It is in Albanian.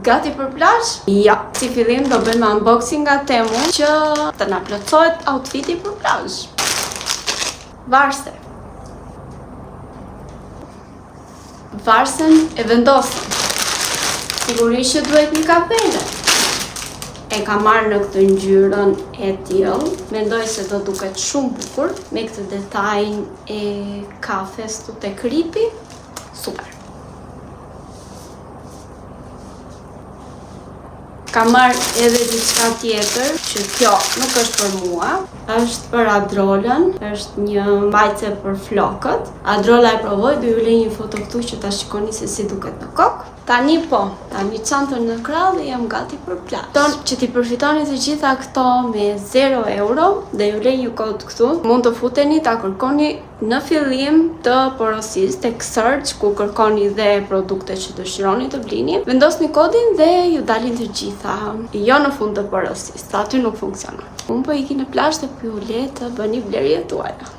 Gati për plazh? Ja, si fillim do bëjmë unboxing nga Temu që të na plotësohet outfiti për plazh. Varse. Varsen e vendosëm. Sigurisht që duhet një kapele. E ka marrë në këtë ngjyrën e tillë. Mendoj se do duket shumë bukur me këtë detajin e kafes tu te kripi. Super. Ka marrë edhe diçka tjetër, që kjo nuk është për mua, është për Adrolën, është një mbajtje për flokët. Adrola e provoi, do ju lej një foto këtu që ta shikoni se si duket në kokë. Tani çantën në krah dhe jam gati për plazh. Don që ti përfitoni të gjitha këto me 0 euro dhe ju lej një kod këtu. Mund të futeni ta kërkoni në fillim të porosisë tek search ku kërkoni dhe produktet që dëshironi të blini. Vendosni kodin dhe ju dalin të gjitha. Jo në fund të porosisë, aty nuk funksionon. Unë po iki në plazh dhe po ju le të bëni blerjet tuaja.